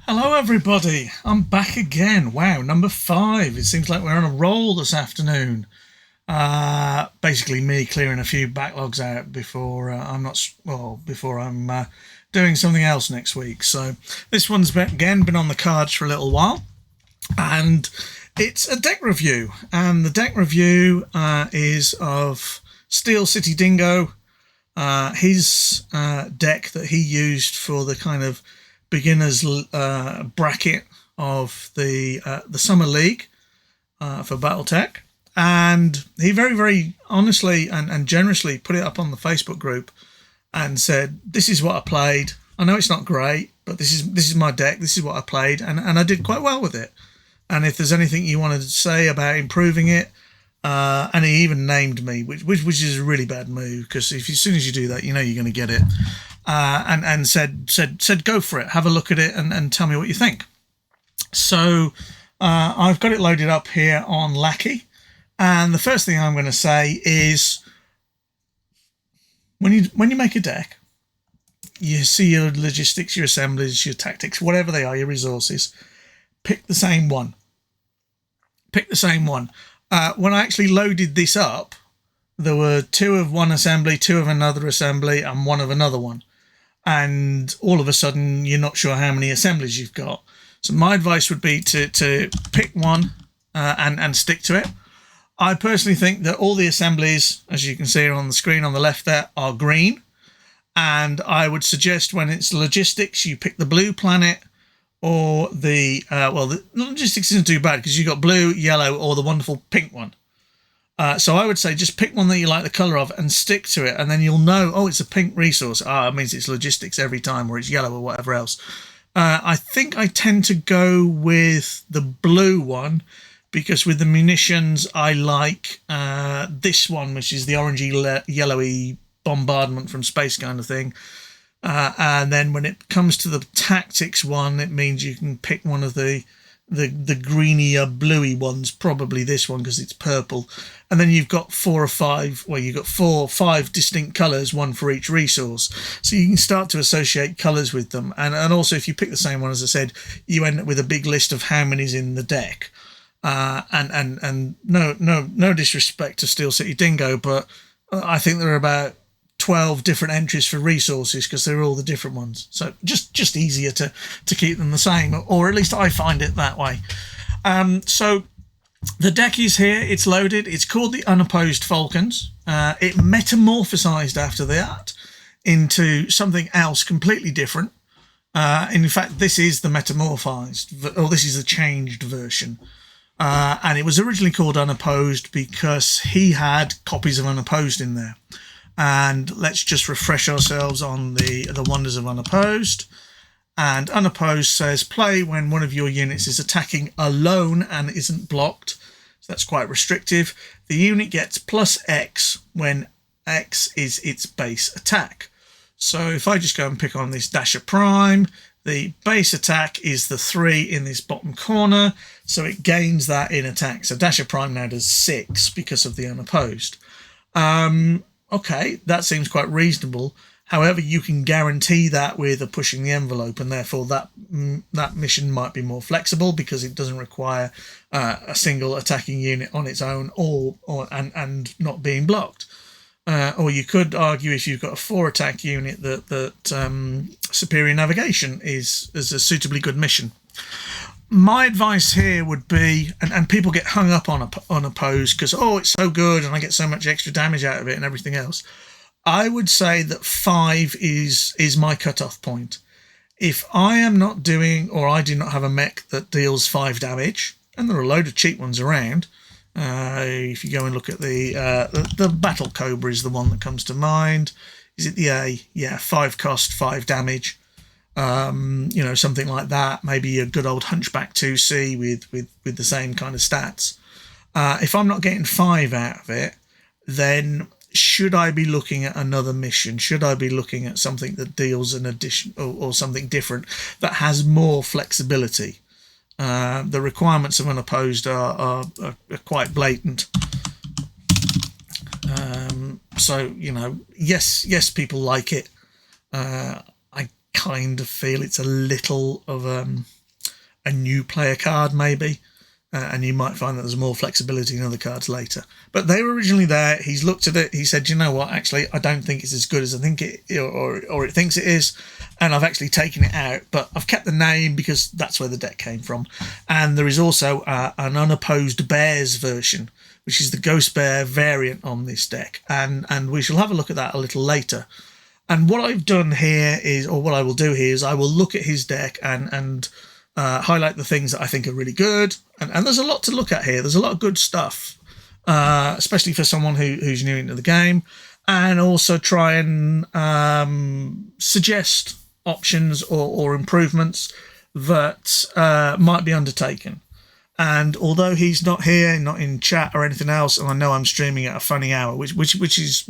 Hello, everybody. I'm back again. Wow, number 5. It seems like we're on a roll this afternoon. Basically, me clearing a few backlogs out before before I'm doing something else next week. So this one's been on the cards for a little while, and it's a deck review. And the deck review is of Steel City Dingo, his deck that he used for the kind of beginners bracket of the Summer League for BattleTech. And he very, very honestly and generously put it up on the Facebook group and said, this is what I played. I know it's not great, but this is my deck. This is what I played. And I did quite well with it. And if there's anything you wanted to say about improving it, and he even named me, which is a really bad move, because as soon as you do that, you know you're going to get it. And said go for it, have a look at it, and tell me what you think. So I've got it loaded up here on Lackey, and the first thing I'm going to say is when you make a deck, you see your logistics, your assemblies, your tactics, whatever they are, your resources. Pick the same one. When I actually loaded this up, there were 2 of one assembly, 2 of another assembly, and 1 of another one. And all of a sudden, you're not sure how many assemblies you've got. So my advice would be to pick one and stick to it. I personally think that all the assemblies, as you can see on the screen on the left there, are green. And I would suggest when it's logistics, you pick the blue planet, or the logistics isn't too bad because you've got blue, yellow, or the wonderful pink one. So I would say just pick one that you like the colour of and stick to it, and then you'll know, oh, it's a pink resource. It means it's logistics every time, or it's yellow, or whatever else. I think I tend to go with the blue one because with the munitions, I like this one, which is the orangey, yellowy bombardment from space kind of thing. And then when it comes to the tactics one, it means you can pick one of the greenier bluey ones, probably this one because it's purple. And then you've got 4 or 5, you've got 4 or 5 distinct colours, one for each resource. So you can start to associate colours with them. And also if you pick the same one, as I said, you end up with a big list of how many's in the deck. And no disrespect to Steel City Dingo, but I think there are about 12 different entries for resources because they're all the different ones. So just easier to keep them the same, or at least I find it that way. So the deck is here. It's loaded. It's called the Unopposed Falcons. It metamorphosized after that into something else completely different. In fact, this is the metamorphized, or this is the changed version. And it was originally called Unopposed because he had copies of Unopposed in there. And let's just refresh ourselves on the wonders of Unopposed. And Unopposed says play when one of your units is attacking alone and isn't blocked. So that's quite restrictive. The unit gets +X when X is its base attack. So if I just go and pick on this Dasher Prime, the base attack is the 3 in this bottom corner. So it gains that in attack. So Dasher Prime now does 6 because of the Unopposed. Okay, that seems quite reasonable. However, you can guarantee that with a pushing the envelope, and therefore that mission might be more flexible because it doesn't require a single attacking unit on its own, and not being blocked. Or you could argue if you've got a 4 attack unit that superior navigation is a suitably good mission. My advice here would be, and people get hung up on Unopposed because, it's so good and I get so much extra damage out of it and everything else. I would say that 5 is my cutoff point. If I am not doing, or I do not have a mech that deals 5 damage, and there are a load of cheap ones around, if you go and look at the Battle Cobra is the one that comes to mind. Is it the A? Yeah, 5 cost, 5 damage. Something like that. Maybe a good old Hunchback 2C with the same kind of stats. If I'm not getting 5 out of it, then should I be looking at another mission? Should I be looking at something that deals an addition or something different that has more flexibility? The requirements of Unopposed are quite blatant. So, yes, people like it. I kind of feel it's a little of a new player card, maybe. And you might find that there's more flexibility in other cards later. But they were originally there. He's looked at it. He said, you know what, actually, I don't think it's as good as I think it, or it thinks it is. And I've actually taken it out. But I've kept the name because that's where the deck came from. And there is also an Unopposed Bears version, which is the Ghost Bear variant on this deck. And we shall have a look at that a little later. And what I've done here is, or what I will do here is I will look at his deck and highlight the things that I think are really good. And there's a lot to look at here. There's a lot of good stuff, especially for someone who's new into the game. And also try and suggest options or improvements that might be undertaken. And although he's not here, not in chat or anything else, and I know I'm streaming at a funny hour, which is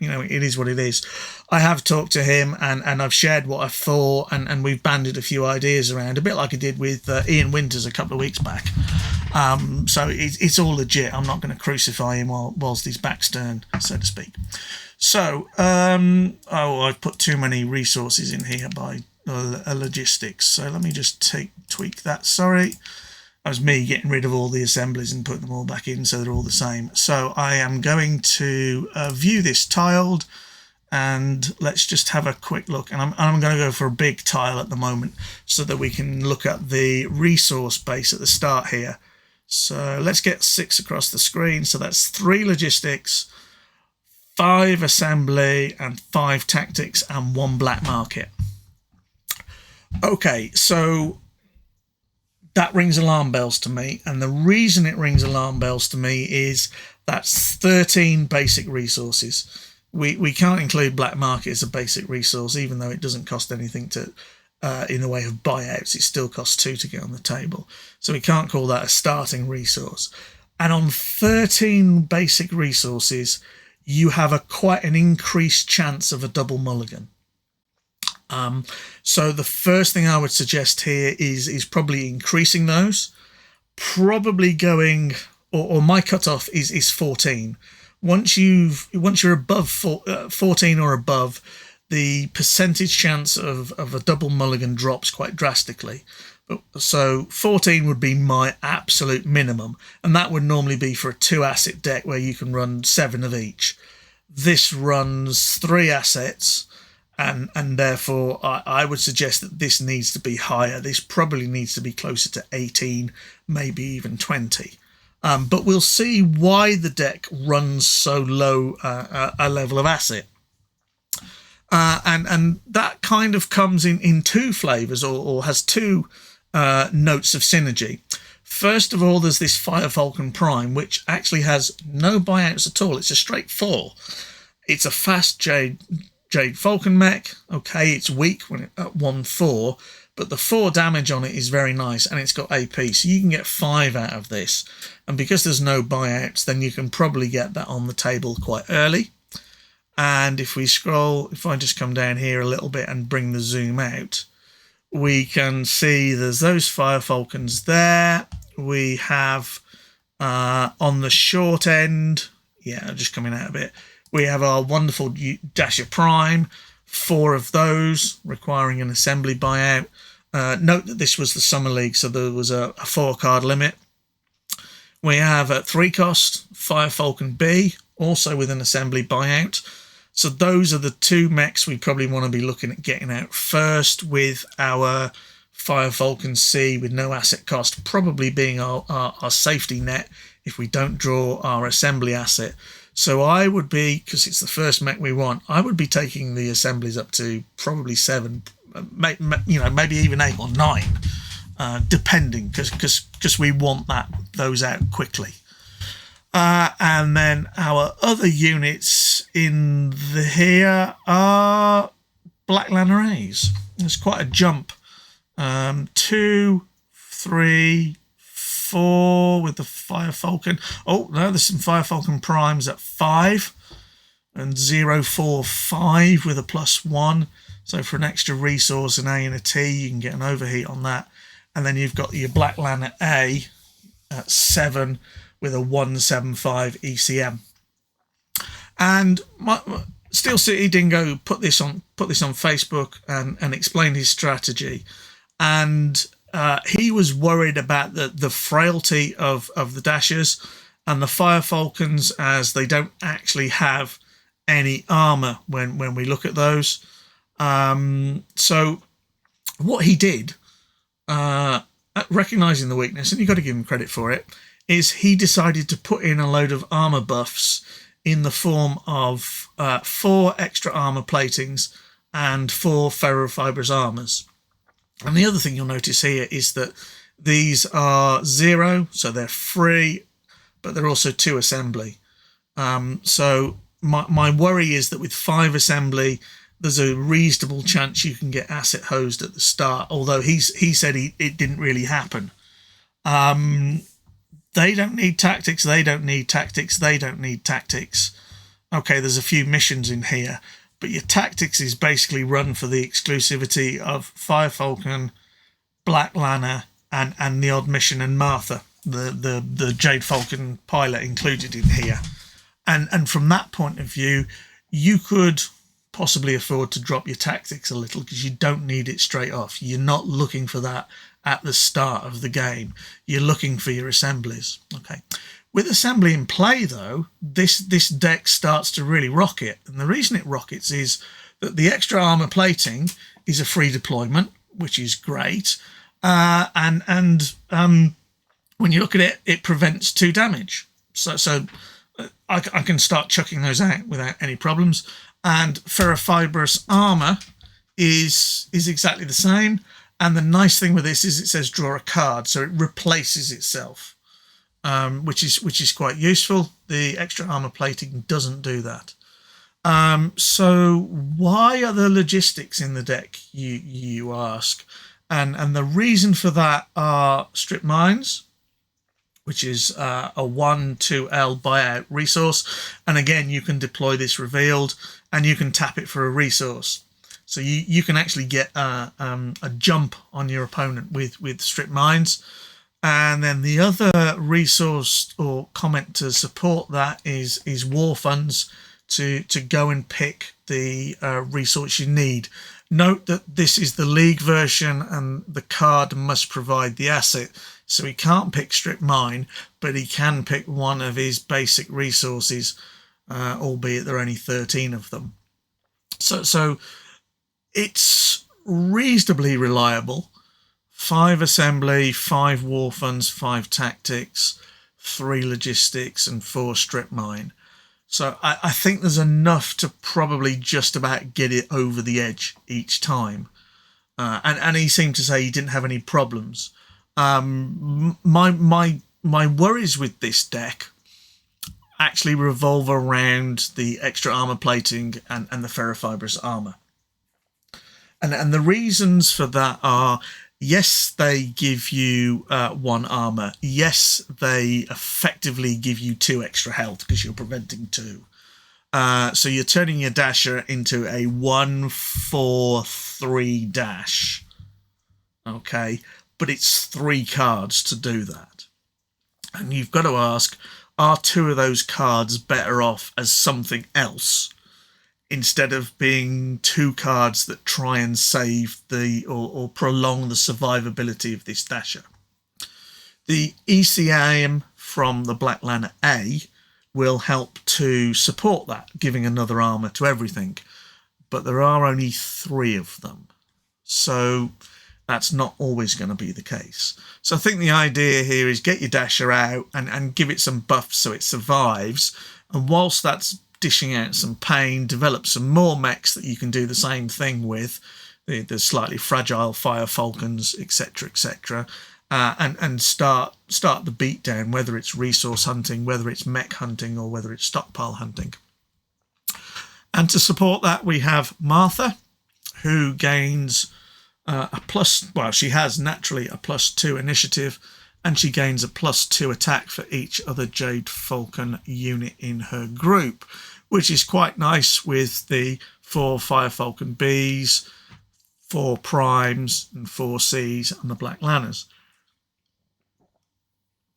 it is what it is. I have talked to him and I've shared what I thought and we've banded a few ideas around, a bit like I did with Ian Winters a couple of weeks back. So it's all legit. I'm not going to crucify him whilst he's back stern, so to speak. So, I've put too many resources in here by logistics. So let me just tweak that. Sorry. That was me getting rid of all the assemblies and putting them all back in so they're all the same. So I am going to view this tiled, and let's just have a quick look. And I'm going to go for a big tile at the moment so that we can look at the resource base at the start here. So let's get 6 across the screen. So that's 3 logistics, 5 assembly, and 5 tactics, and 1 black market. Okay, so that rings alarm bells to me, and the reason it rings alarm bells to me is that's 13 basic resources. We can't include black market as a basic resource, even though it doesn't cost anything to in the way of buyouts. It still costs 2 to get on the table, so we can't call that a starting resource. And on 13 basic resources, you have quite an increased chance of a double mulligan. So the first thing I would suggest here is probably increasing those, probably going, or my cutoff is 14. Once you're above 14 or above, the percentage chance of a double mulligan drops quite drastically. So 14 would be my absolute minimum, and that would normally be for a 2 asset deck where you can run 7 of each. This runs 3 assets. And therefore, I would suggest that this needs to be higher. This probably needs to be closer to 18, maybe even 20. But we'll see why the deck runs so low a level of asset. And that kind of comes in 2 flavours or has 2 notes of synergy. First of all, there's this Fire Falcon Prime, which actually has no buyouts at all. It's a straight 4. It's a fast Jade Falcon mech. Okay, it's weak when it at 1/4, but the 4 damage on it is very nice, and it's got AP, so you can get 5 out of this. And because there's no buyouts, then you can probably get that on the table quite early. And if we scroll, if I just come down here a little bit and bring the zoom out, we can see there's those Fire Falcons there. We have on the short end, just coming out a bit, we have our wonderful Dasher Prime, 4 of those requiring an assembly buyout. Note that this was the Summer League, so there was a 4-card limit. We have at 3 cost, Fire Falcon B, also with an assembly buyout. So those are the 2 mechs we probably want to be looking at getting out first, with our Fire Falcon C with no asset cost probably being our safety net if we don't draw our assembly asset. So I would be, because it's the first mech we want, I would be taking the assemblies up to probably 7, maybe even 8 or 9, depending, because we want those out quickly. And then our other units in here are Black Lanarays. There's quite a jump. 2, 3, 4 with the Fire Falcon. Oh, no, there's some Fire Falcon Primes at 5. And 0, 4, 5 with a +1. So for an extra resource, an A and a T, you can get an overheat on that. And then you've got your Black Lana A at 7 with a 175 ECM. And Steel City Dingo put this on Facebook and explained his strategy, and he was worried about the frailty of the Dashers and the Fire Falcons, as they don't actually have any armor when we look at those. So what he did, recognizing the weakness, and you've got to give him credit for it, is he decided to put in a load of armor buffs in the form of 4 extra armor platings and 4 ferrofibrous armors. And the other thing you'll notice here is that these are 0, so they're free, but they're also 2 assembly. So my worry is that with 5 assembly, there's a reasonable chance you can get asset hosed at the start, although he said it didn't really happen. They don't need tactics, they don't need tactics, they don't need tactics. Okay, there's a few missions in here, but your tactics is basically run for the exclusivity of Fire Falcon, Black Lana, and the odd mission, and Martha, the Jade Falcon pilot included in here. And from that point of view, you could possibly afford to drop your tactics a little, because you don't need it straight off. You're not looking for that at the start of the game. You're looking for your assemblies. Okay. With assembly in play, though, this deck starts to really rocket. And the reason it rockets is that the extra armor plating is a free deployment, which is great. And when you look at it, it prevents 2 damage. So I can start chucking those out without any problems. And ferrofibrous armor is exactly the same. And the nice thing with this is it says draw a card, so it replaces itself, which is quite useful. The extra armor plating doesn't do that. So why are the logistics in the deck, you ask? And the reason for that are strip mines, which is a 1/2L buyout resource. And again, you can deploy this revealed, and you can tap it for a resource. So you can actually get a jump on your opponent with strip mines. And then the other resource or comment to support that is war funds to go and pick the resource you need. Note that this is the League version, and the card must provide the asset. So he can't pick strip mine, but he can pick one of his basic resources, albeit there are only 13 of them. So it's reasonably reliable. 5 assembly, 5 war funds, 5 tactics, 3 logistics, and 4 strip mine. So I think there's enough to probably just about get it over the edge each time. And he seemed to say he didn't have any problems. My worries with this deck actually revolve around the extra armor plating and the ferrofibrous armor. And the reasons for that are, yes, they give you 1 armor. Yes, they effectively give you 2 extra health because you're preventing 2. So you're turning your dasher into a 1/4/3 dash. Okay, but it's 3 cards to do that. And you've got to ask, are 2 of those cards better off as something else, instead of being 2 cards that try and save or prolong the survivability of this dasher? The ECAM from the Black Lana A will help to support that, giving another armor to everything. But there are only 3 of them. So that's not always going to be the case. So I think the idea here is get your dasher out and give it some buffs so it survives. And whilst that's dishing out some pain, develop some more mechs that you can do the same thing with, the slightly fragile Fire Falcons, etc., etc., and start the beatdown, whether it's resource hunting, whether it's mech hunting, or whether it's stockpile hunting. And to support that, we have Martha, who gains she has naturally a +2 initiative, and she gains a +2 attack for each other Jade Falcon unit in her group, which is quite nice with the 4 Fire Falcon Bs, 4 Primes, and 4 Cs, and the Black Lanas.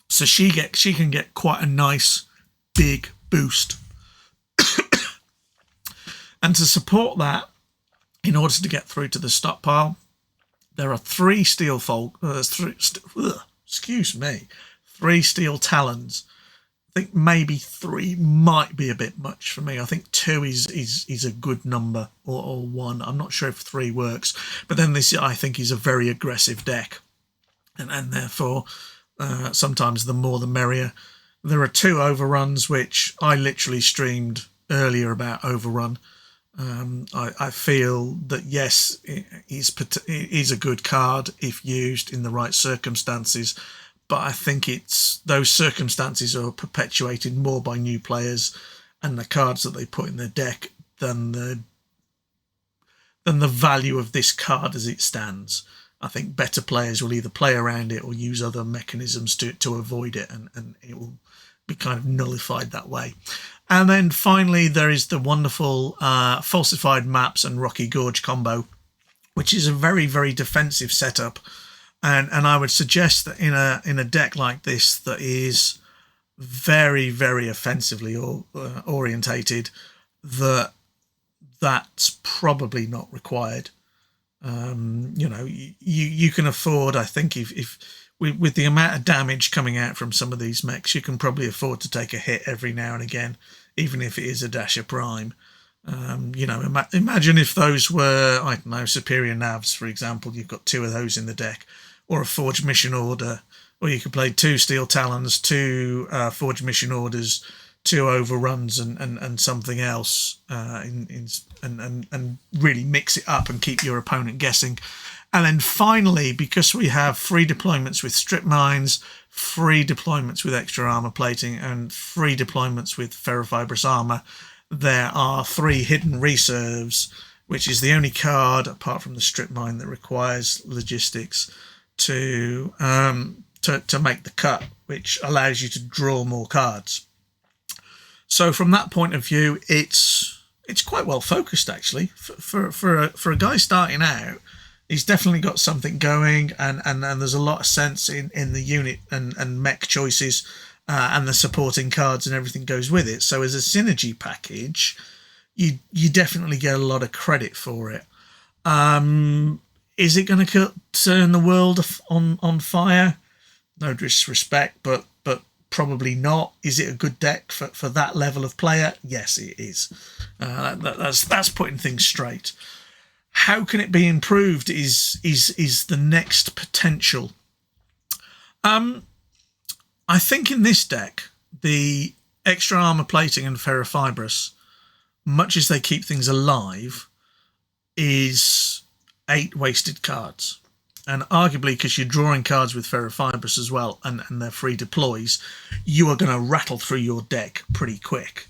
So she can get quite a nice big boost. And to support that, in order to get through to the stockpile, there are three steel three steel talons. I think maybe three might be a bit much for me. I think two is a good number, or one. I'm not sure if three works. But then this, I think, is a very aggressive deck. And therefore, sometimes the more the merrier. There are two overruns, which I literally streamed earlier about overrun. I feel that, yes, it is a good card if used in the right circumstances. But I think those circumstances are perpetuated more by new players and the cards that they put in their deck than the value of this card as it stands. I think better players will either play around it or use other mechanisms to avoid it, and it will be kind of nullified that way. And then finally, there is the wonderful falsified maps and Rocky Gorge combo, which is a very, very defensive setup. And I would suggest that in a deck like this that is very, very offensively orientated, that's probably not required. You can afford, I think, if with the amount of damage coming out from some of these mechs, you can probably afford to take a hit every now and again, even if it is a Dasher Prime. Imagine if those were, I don't know, Superior Navs, for example. You've got two of those in the deck, or a Forged Mission Order, or you could play two Steel Talons, two Forged Mission Orders, two overruns, and something else, and really mix it up and keep your opponent guessing. And then finally, because we have free deployments with strip mines, free deployments with extra armor plating, and free deployments with ferrofibrous armor, there are three hidden reserves, which is the only card apart from the strip mine that requires logistics to make the cut, which allows you to draw more cards. So from that point of view, it's quite well focused, actually. For a guy starting out, he's definitely got something going, and there's a lot of sense in the unit and mech choices, and the supporting cards and everything goes with it. So as a synergy package, you definitely get a lot of credit for it. Is it going to turn the world on fire? No disrespect, but probably not. Is it a good deck for that level of player? Yes, it is. That's putting things straight. How can it be improved is the next potential. I think in this deck, the extra armor plating and ferrofibrous, much as they keep things alive, is 8 wasted cards. And arguably, because you're drawing cards with ferrofibrous as well, and they're free deploys, you are going to rattle through your deck pretty quick.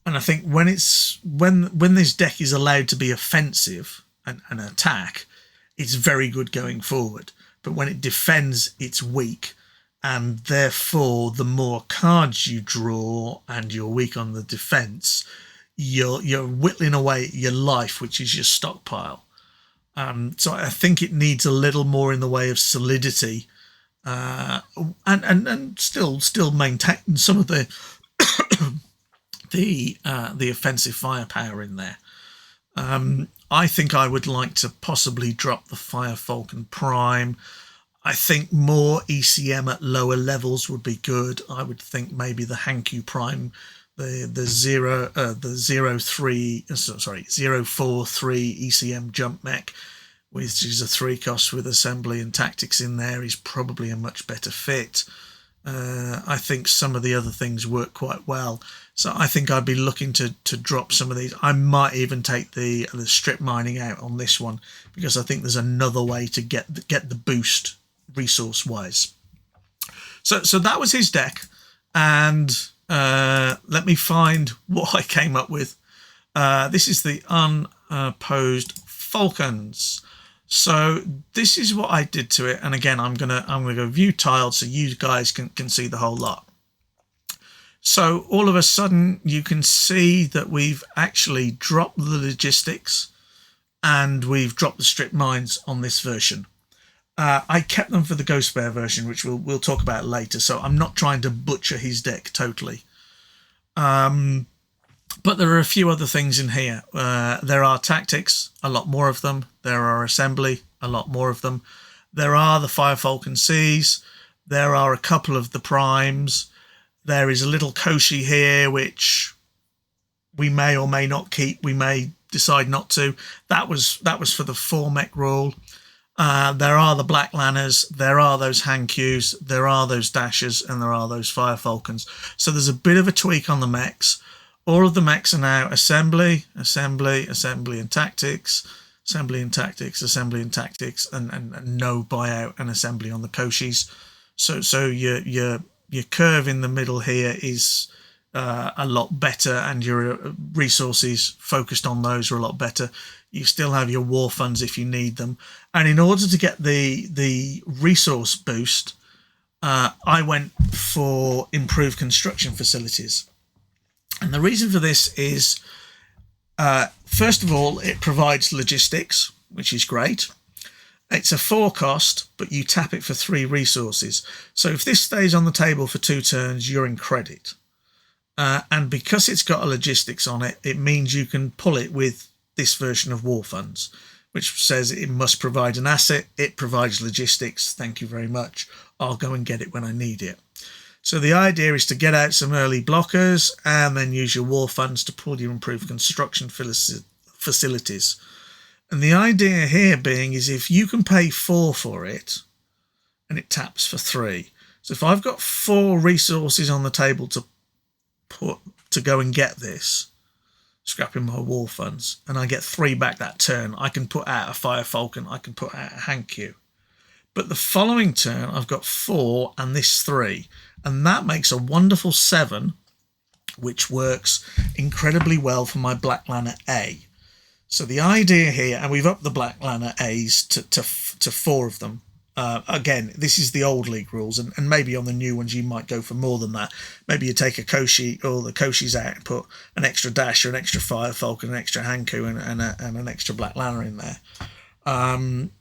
And I think when this deck is allowed to be offensive and attack, it's very good going forward. But when it defends, it's weak. And therefore, the more cards you draw and you're weak on the defense, you're whittling away at your life, which is your stockpile. So I think it needs a little more in the way of solidity, and still maintain some of the the offensive firepower in there. I think I would like to possibly drop the Fire Falcon Prime. I think more ECM at lower levels would be good. I would think maybe the Hankyu Prime, the 043 ECM jump mech, which is a 3-cost with assembly and tactics in there, is probably a much better fit. I think some of the other things work quite well. So I think I'd be looking to drop some of these. I might even take the strip mining out on this one, because I think there's another way to get the boost resource-wise. So that was his deck, and let me find what I came up with. This is the Unopposed Falcons. So this is what I did to it, and again, I'm gonna go view tiled so you guys can see the whole lot. So all of a sudden, you can see that we've actually dropped the logistics, and we've dropped the strip mines on this version. I kept them for the Ghost Bear version, which we'll talk about later. So I'm not trying to butcher his deck totally. But there are a few other things in here. There are tactics, a lot more of them. There are assembly, a lot more of them. There are the Fire Falcon Cs. There are a couple of the primes. There is a little Koshi here, which we may or may not keep. We may decide not to. That was for the 4-mech rule. There are the Black Lanners, there are those Hankyus, there are those Dashers, and there are those Fire Falcons. So there's a bit of a tweak on the mechs. All of the mechs are now assembly, assembly, assembly and tactics, assembly and tactics, assembly and tactics, and no buyout and assembly on the Koshis. So your curve in the middle here is a lot better, and your resources focused on those are a lot better. You still have your war funds if you need them. And in order to get the resource boost, I went for improved construction facilities. And the reason for this is, first of all, it provides logistics, which is great. It's a 4 cost, but you tap it for 3 resources. So if this stays on the table for 2 turns, you're in credit. And because it's got a logistics on it, it means you can pull it with this version of War Funds, which says it must provide an asset. It provides logistics. Thank you very much. I'll go and get it when I need it. So the idea is to get out some early blockers and then use your War Funds to pull your improved construction facilities. And the idea here being is if you can pay 4 for it and it taps for 3. So if I've got 4 resources on the table to go and get this, scrapping my War Funds, and I get 3 back that turn, I can put out a Fire Falcon, I can put out a Hankyu. But the following turn, I've got 4 and this 3, and that makes a wonderful 7, which works incredibly well for my Black Lanner A. So the idea here, and we've upped the Black Lanner A's to 4 of them. Again, this is the old league rules, and maybe on the new ones you might go for more than that. Maybe you take a Koshi or the Koshis out and put an extra Dasher, an extra Fire Falcon, an extra Hanku, and an extra Black Lanner in there.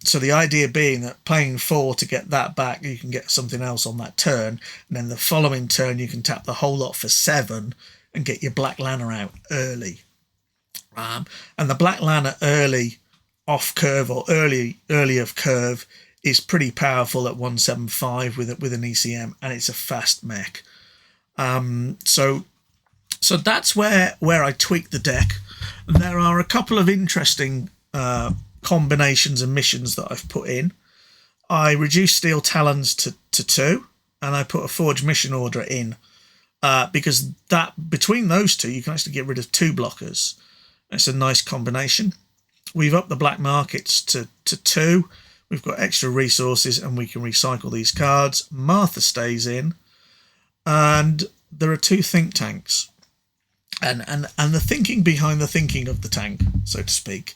So the idea being that paying 4 to get that back, you can get something else on that turn, and then the following turn you can tap the whole lot for 7 and get your Black Lanner out early. And the Black Lanner early off curve or early of curve is pretty powerful at 175 with an ECM, and it's a fast mech. So that's where I tweaked the deck. There are a couple of interesting combinations and missions that I've put in. I reduced Steel Talons to 2, and I put a Forge Mission Order in because that between those two you can actually get rid of 2 blockers. It's a nice combination. We've upped the black markets to 2. We've got extra resources and we can recycle these cards. Martha stays in. And there are 2 think tanks. And the thinking behind the thinking of the tank, so to speak,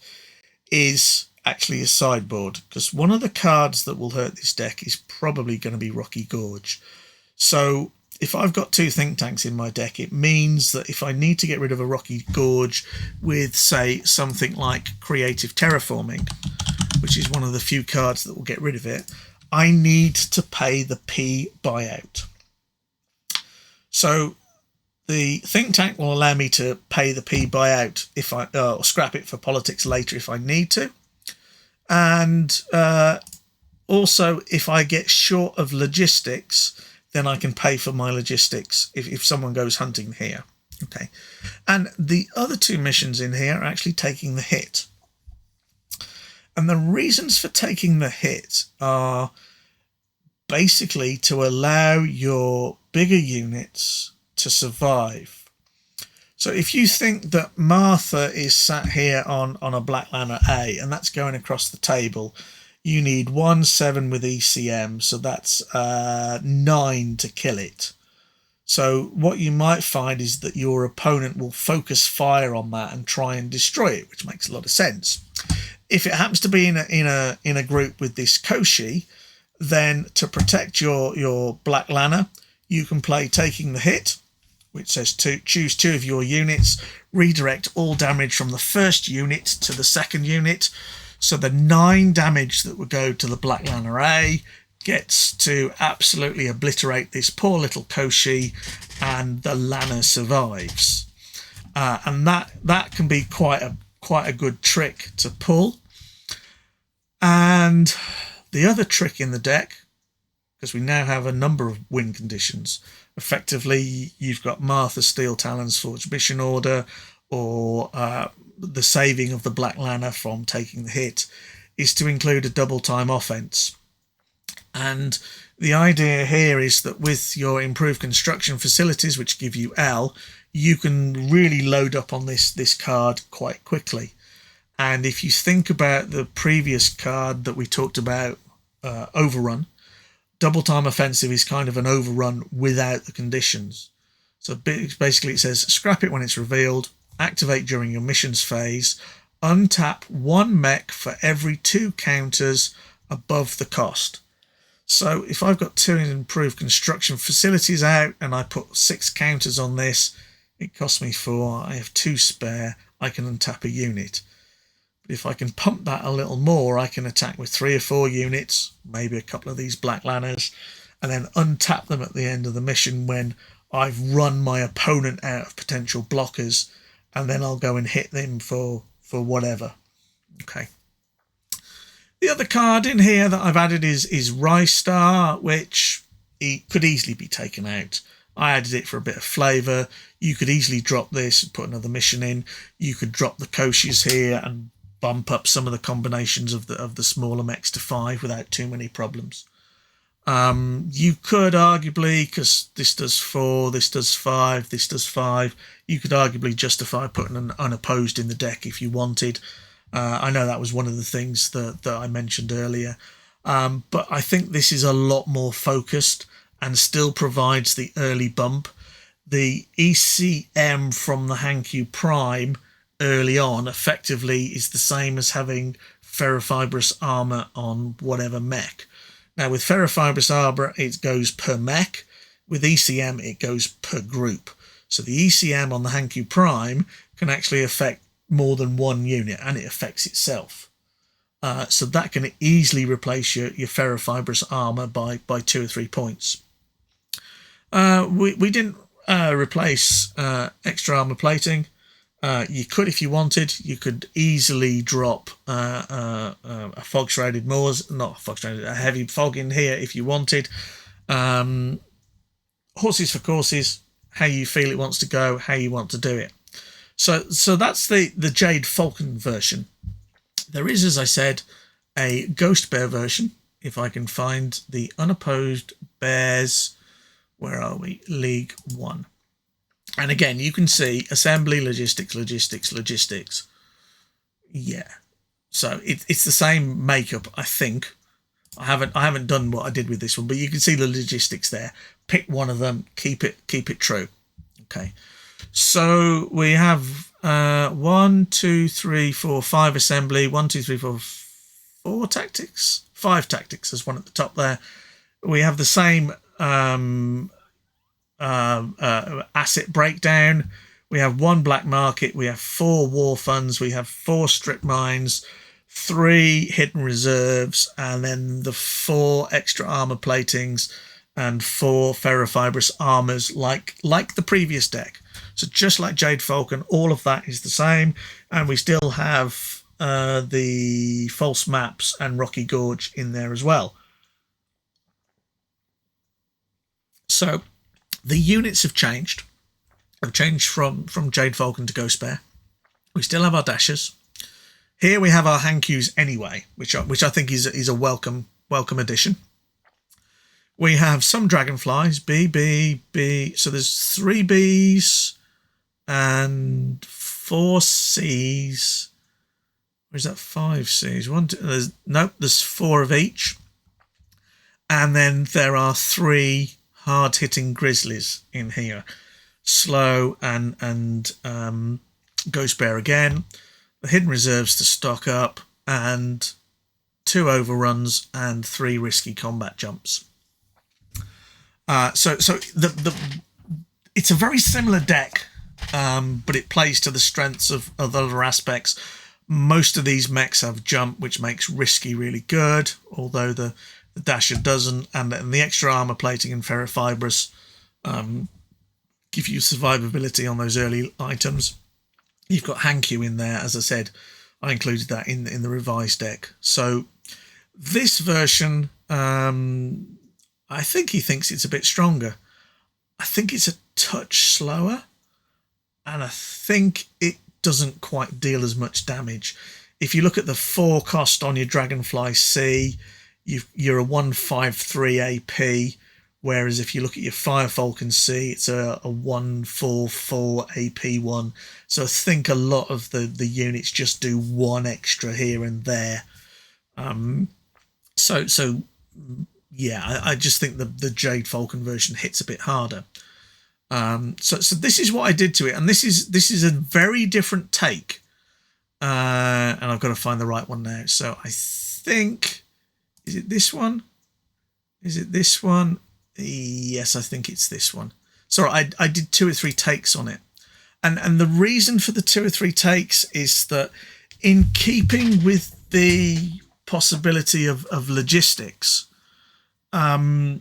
is actually a sideboard. Because one of the cards that will hurt this deck is probably going to be Rocky Gorge. So if I've got 2 think tanks in my deck, it means that if I need to get rid of a Rocky Gorge with, say, something like Creative Terraforming, which is one of the few cards that will get rid of it, I need to pay the P buyout. So the think tank will allow me to pay the P buyout if I or scrap it for politics later if I need to. And also, if I get short of logistics, then I can pay for my logistics if someone goes hunting here. Okay. And the other 2 missions in here are actually taking the hit. And the reasons for taking the hit are basically to allow your bigger units to survive. So if you think that Martha is sat here on a Black Lanner A, and that's going across the table, you need 1/7 with ECM, so that's 9 to kill it. So what you might find is that your opponent will focus fire on that and try and destroy it, which makes a lot of sense. If it happens to be in a group with this Koshi, then to protect your Black Lanner, you can play Taking the Hit, which says to choose 2 of your units, redirect all damage from the first unit to the second unit. So the 9 damage that would go to the Black Lanner A gets to absolutely obliterate this poor little Koshi, and the Lanner survives. and that can be quite a good trick to pull. And the other trick in the deck, because we now have a number of win conditions. Effectively, you've got Martha Steel Talon's Forged Mission Order, or the saving of the Black Lana from taking the hit, is to include a double time offense. And the idea here is that with your improved construction facilities, which give you L, you can really load up on this card quite quickly. And if you think about the previous card that we talked about, Overrun, double time offensive is kind of an overrun without the conditions. So basically it says scrap it when it's revealed, activate during your missions phase, untap 1 mech for every 2 counters above the cost. So if I've got 2 improved construction facilities out and I put 6 counters on this, it costs me 4, I have 2 spare, I can untap a unit. But if I can pump that a little more, I can attack with 3 or 4 units, maybe a couple of these Black Lanas, and then untap them at the end of the mission when I've run my opponent out of potential blockers, and then I'll go and hit them for whatever. Okay. The other card in here that I've added is Rice Star, which it could easily be taken out. I added it for a bit of flavour. You could easily drop this and put another mission in. You could drop the Koshis here and bump up some of the combinations of the smaller mechs to 5 without too many problems. You could arguably, because this does 4, this does 5, this does 5, you could arguably justify putting an Unopposed in the deck if you wanted. I know that was one of the things that I mentioned earlier. But I think this is a lot more focused and still provides the early bump. The ECM from the Hankyu Prime early on effectively is the same as having ferrofibrous armor on whatever mech. Now with ferrofibrous armor it goes per mech, with ECM it goes per group. So the ECM on the Hankyu Prime can actually affect more than 1 unit, and it affects itself. So that can easily replace your ferrofibrous armor by 2 or 3 points. We didn't replace extra armor plating. You could, if you wanted, you could easily drop a fog shrouded Moors, not fog shrouded, a heavy fog in here if you wanted. Horses for courses, how you feel it wants to go, how you want to do it. So that's the Jade Falcon version. There is, as I said, a Ghost Bear version. If I can find the Unopposed Bears, where are we? League 1. And again, you can see assembly, logistics. Yeah. So it's the same makeup, I think. I haven't done what I did with this one, but you can see the logistics there. Pick one of them, keep it true. Okay. So we have 1, 2, 3, 4, 5 assembly, 1, 2, 3, 4, 4 tactics, 5 tactics. There's one at the top there. We have the same asset breakdown. We have 1 black market. We have 4 war funds. We have 4 strip mines, 3 hidden reserves, and then the 4 extra armor platings and 4 ferrofibrous armors, like the previous deck. So just like Jade Falcon, all of that is the same, and we still have the false maps and Rocky Gorge in there as well. So the units have changed. Have changed from Jade Falcon to Ghost Bear. We still have our dashers. Here we have our Hankyus anyway, which I think is a welcome addition. We have some dragonflies, B. So there's 3 Bs and 4 Cs. Or is that 5 Cs? There's 4 of each. And then there are 3 hard-hitting grizzlies in here. Slow and Ghost Bear again. The hidden reserves to stock up, and 2 overruns and 3 risky combat jumps. So it's a very similar deck, but it plays to the strengths of other aspects. Most of these mechs have jump, which makes risky really good, although the dasher doesn't, and the extra armor plating and ferrofibrous give you survivability on those early items. You've got Hankyu in there, as I said. I included that in the revised deck. So this version, I think he thinks it's a bit stronger. I think it's a touch slower, and I think it doesn't quite deal as much damage. If you look at the 4 cost on your Dragonfly C, you're a 153 AP, whereas if you look at your Fire Falcon C, it's a 144 AP one. So I think a lot of the units just do 1 extra here and there. So yeah, I just think the Jade Falcon version hits a bit harder. So this is what I did to it, and this is a very different take. And I've got to find the right one now. So I think, is it this one? Is it this one? Yes, I think it's this one. Sorry, I did 2 or 3 takes on it. And the reason for the 2 or 3 takes is that in keeping with the possibility of logistics, you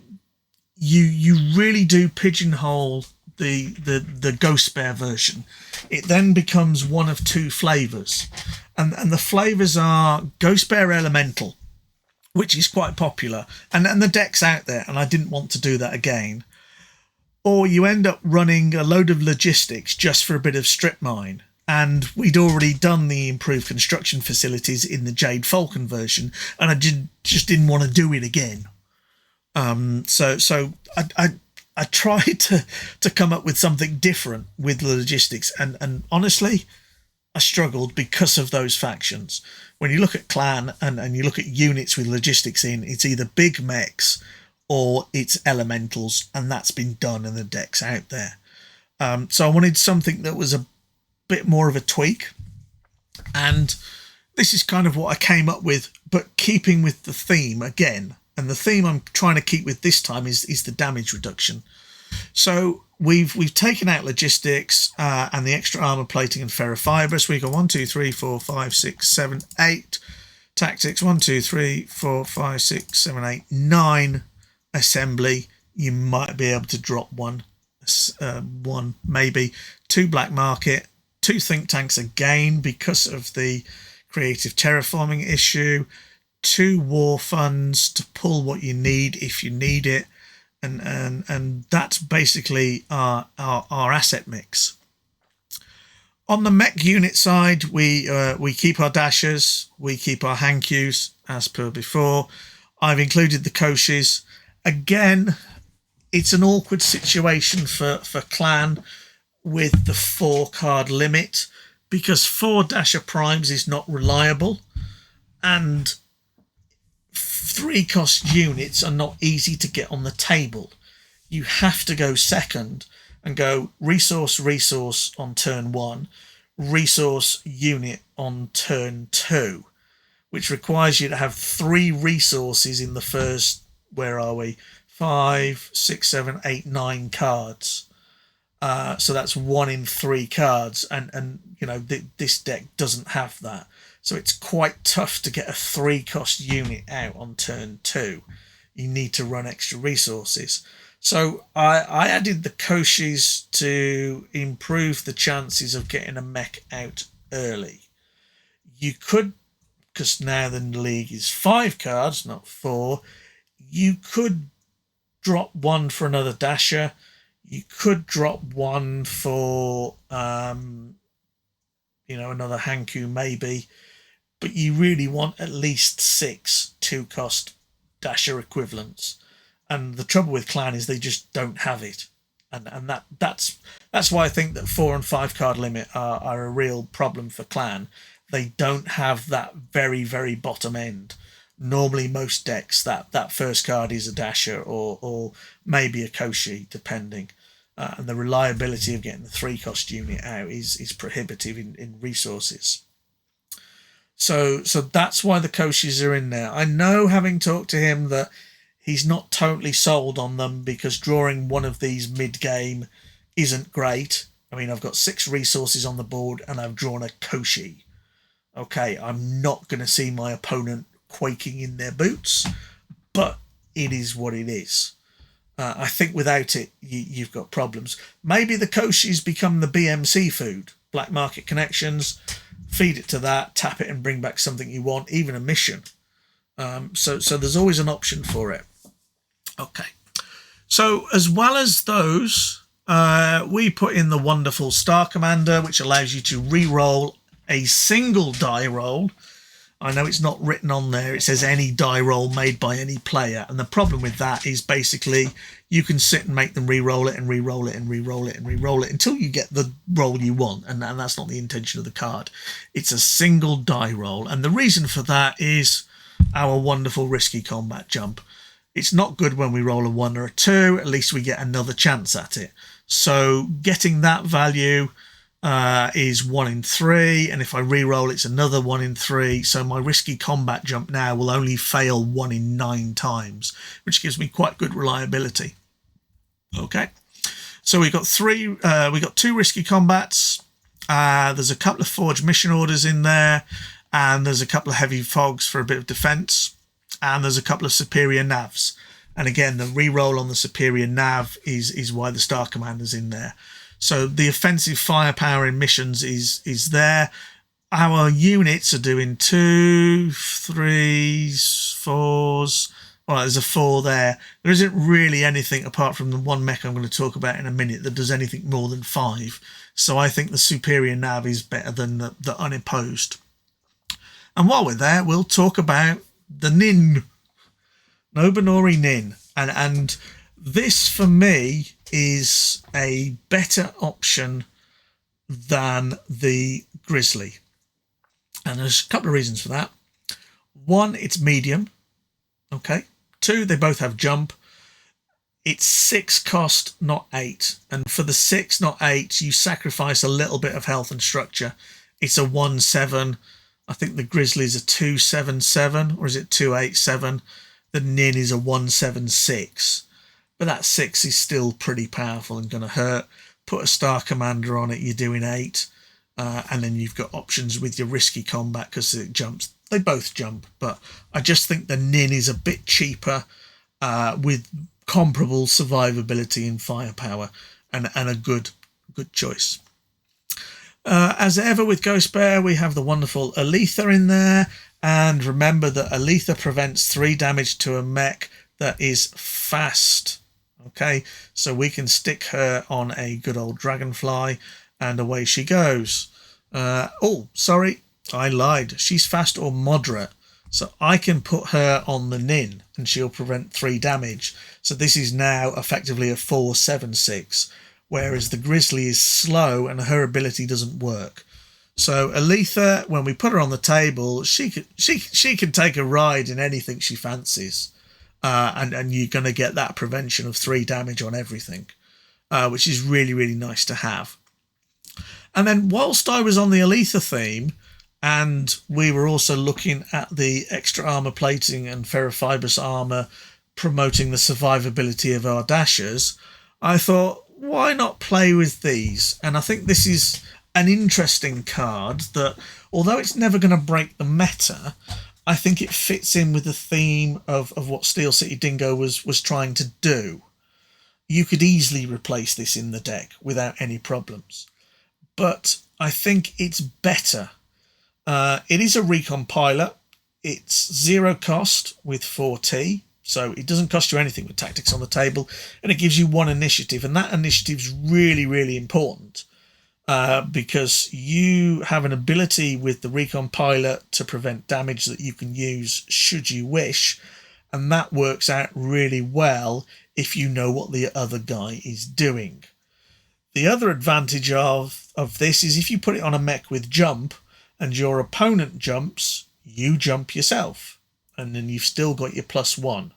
really do pigeonhole the Ghost Bear version. It then becomes one of 2 flavors, and the flavors are Ghost Bear Elemental, which is quite popular, and the deck's out there, and I didn't want to do that again. Or you end up running a load of logistics just for a bit of strip mine, and we'd already done the improved construction facilities in the Jade Falcon version, and I just didn't want to do it again. So I tried to come up with something different with the logistics, and honestly, I struggled because of those factions. When you look at Clan and you look at units with logistics in, it's either big mechs or it's elementals, and that's been done and the deck's out there. So I wanted something that was a bit more of a tweak, and this is kind of what I came up with, but keeping with the theme again. And the theme I'm trying to keep with this time is the damage reduction. So we've taken out logistics and the extra armor plating and ferrofibrous. We got 1, 2, 3, 4, 5, 6, 7, 8 tactics. 1, 2, 3, 4, 5, 6, 7, 8, 9 assembly. You might be able to drop one maybe. 2 black market, 2 think tanks again because of the creative terraforming issue. 2 war funds to pull what you need if you need it, and that's basically our asset mix. On the mech unit side, we keep our dashers, we keep our Hankyus as per before. I've included the Koshis. Again, it's an awkward situation for Clan with the 4 card limit, because 4 dasher primes is not reliable, and 3 cost units are not easy to get on the table. You have to go second and go resource on turn 1, resource unit on turn 2, which requires you to have 3 resources in the first, where are we, 5, 6, 7, 8, 9 cards. So that's 1 in 3 cards, and you know this deck doesn't have that. So it's quite tough to get a 3 cost unit out on turn 2. You need to run extra resources. So I added the Koshis to improve the chances of getting a mech out early. You could, because now the league is 5 cards, not 4, you could drop 1 for another dasher. You could drop 1 for another Hankyu maybe. But you really want at least 6 2-cost dasher equivalents, and the trouble with Clan is they just don't have it, and that's why I think that 4 and 5 card limit are a real problem for Clan. They don't have that very, very bottom end. Normally, most decks that first card is a dasher or maybe a Koshi, depending, and the reliability of getting the 3 cost unit out is prohibitive in resources. So that's why the Koshis are in there. I know, having talked to him, that he's not totally sold on them because drawing one of these mid-game isn't great. I mean, I've got 6 resources on the board and I've drawn a Koshi. Okay, I'm not going to see my opponent quaking in their boots, but it is what it is. I think without it, you've got problems. Maybe the Koshi's become the BMC food, black market connections. Feed it to that, tap it, and bring back something you want, even a mission. So there's always an option for it. Okay. So as well as those, we put in the wonderful Star Commander, which allows you to re-roll a single die roll. I know it's not written on there. It says any die roll made by any player. And the problem with that is basically you can sit and make them re-roll it and re-roll it and re-roll it and re-roll it until you get the roll you want. And that's not the intention of the card. It's a single die roll. And the reason for that is our wonderful risky combat jump. It's not good when we roll a 1 or a 2. At least we get another chance at it. So getting that value is 1 in 3, and if I re-roll it's another 1 in 3, so my risky combat jump now will only fail 1 in 9 times, which gives me quite good reliability. Okay, so we got 2 risky combats, there's a couple of forged mission orders in there, and there's a couple of heavy fogs for a bit of defense, and there's a couple of superior navs, and again the re-roll on the superior nav is why the Star Commander's in there. So the offensive firepower in missions is there. Our units are doing 2, 3s, 4s. Well, there's a 4 there. There isn't really anything apart from the one mech I'm going to talk about in a minute that does anything more than 5. So I think the superior nav is better than the unopposed. And while we're there, we'll talk about the Nin. Nobunori Nin. And this, for me, is a better option than the Grizzly. And there's a couple of reasons for that. 1, it's medium. Okay. 2, they both have jump. It's 6 cost, not 8. And for the 6, not 8, you sacrifice a little bit of health and structure. It's a 1/7. I think the Grizzly's a 2/7/7, or is it 2/8/7? The Nin is a 1/7/6. But that 6 is still pretty powerful and going to hurt. Put a Star Commander on it, you're doing 8. And then you've got options with your risky combat because it jumps. They both jump, but I just think the Nin is a bit cheaper with comparable survivability and firepower, and a good choice. As ever with Ghost Bear, we have the wonderful Aletha in there. And remember that Aletha prevents 3 damage to a mech that is fast. Okay, so we can stick her on a good old Dragonfly and away she goes. Oh, sorry, I lied. She's fast or moderate. So I can put her on the Nin and she'll prevent 3 damage. So this is now effectively a 4/7/6, whereas the Grizzly is slow and her ability doesn't work. So Aletha, when we put her on the table, she can take a ride in anything she fancies. And you're going to get that prevention of 3 damage on everything, which is really, really nice to have. And then whilst I was on the Aletha theme, and we were also looking at the extra armor plating and ferrofibrous armor promoting the survivability of our dashers, I thought, why not play with these? And I think this is an interesting card that, although it's never going to break the meta, I think it fits in with the theme of what Steel City Dingo was trying to do. You could easily replace this in the deck without any problems. But I think it's better. It is a recon pilot. It's 0 cost with 4T. So it doesn't cost you anything with tactics on the table. And it gives you 1 initiative. And that initiative is really, really important. Because you have an ability with the recon pilot to prevent damage that you can use should you wish, and that works out really well if you know what the other guy is doing. The other advantage of this is if you put it on a mech with jump and your opponent jumps, you jump yourself, and then you've still got your +1.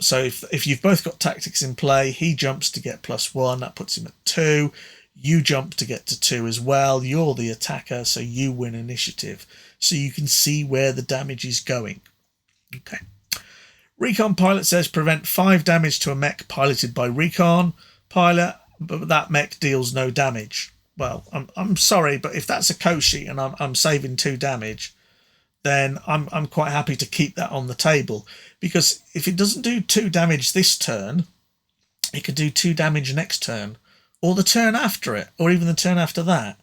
So if you've both got tactics in play, he jumps to get +1, that puts him at 2. You jump to get to 2 as well. You're the attacker, so you win initiative. So you can see where the damage is going. Okay. Recon pilot says prevent 5 damage to a mech piloted by recon pilot, but that mech deals no damage. Well, I'm sorry, but if that's a Koshi and I'm saving 2 damage, then I'm quite happy to keep that on the table, because if it doesn't do 2 damage this turn, it could do 2 damage next turn, or the turn after it, or even the turn after that.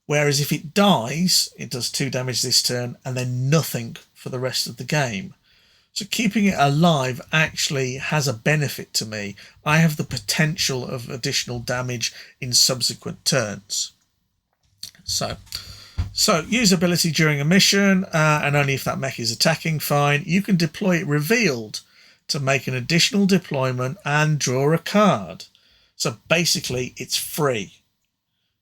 Whereas if it dies, it does 2 damage this turn and then nothing for the rest of the game. So keeping it alive actually has a benefit to me. I have the potential of additional damage in subsequent turns. So usability during a mission, and only if that mech is attacking, fine. You can deploy it revealed to make an additional deployment and draw a card. So basically it's free.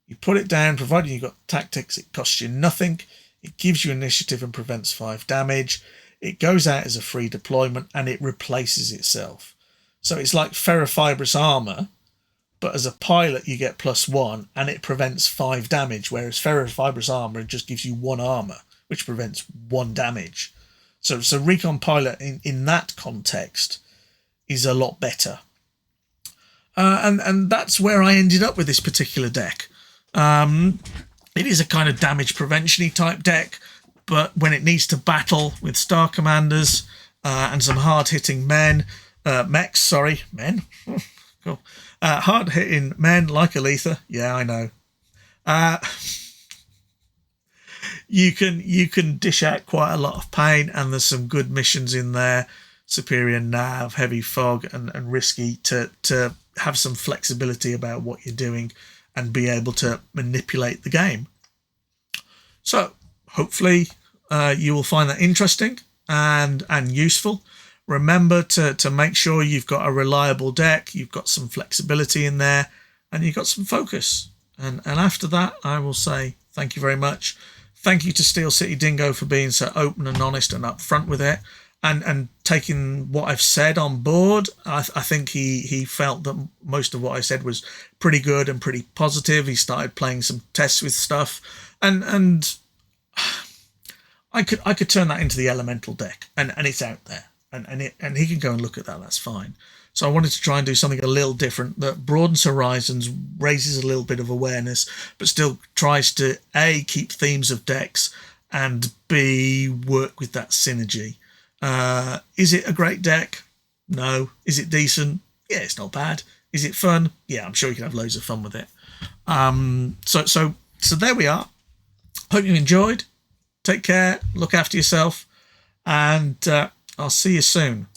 You put it down, provided you've got tactics, it costs you nothing. It gives you initiative and prevents 5 damage. It goes out as a free deployment and it replaces itself. So it's like ferrofibrous armor, but as a pilot you get +1 and it prevents 5 damage, whereas ferrofibrous armor just gives you 1 armor, which prevents 1 damage. So recon pilot in that context is a lot better. And that's where I ended up with this particular deck. It is a kind of damage prevention-y type deck, but when it needs to battle with star commanders and some hard-hitting men, cool. Hard-hitting men like Aletha, yeah, I know. You can dish out quite a lot of pain, and there's some good missions in there. Superior Nav, Heavy Fog, and Risky to have some flexibility about what you're doing and be able to manipulate the game. So hopefully you will find that interesting and useful. Remember to make sure you've got a reliable deck, you've got some flexibility in there, and you've got some focus. And after that, I will say thank you very much. Thank you to Steel City Dingo for being so open and honest and upfront with it, and taking what I've said on board. I think he felt that most of what I said was pretty good and pretty positive. He started playing some tests with stuff, and I could turn that into the elemental deck, and it's out there, and he can go and look at that. That's fine. So I wanted to try and do something a little different that broadens horizons, raises a little bit of awareness, but still tries to A, keep themes of decks, and B, work with that synergy. Is it a great deck? No. Is it decent? Yeah, it's not bad. Is it fun? Yeah, I'm sure you can have loads of fun with it. So there we are. Hope you enjoyed. Take care. Look after yourself. And I'll see you soon.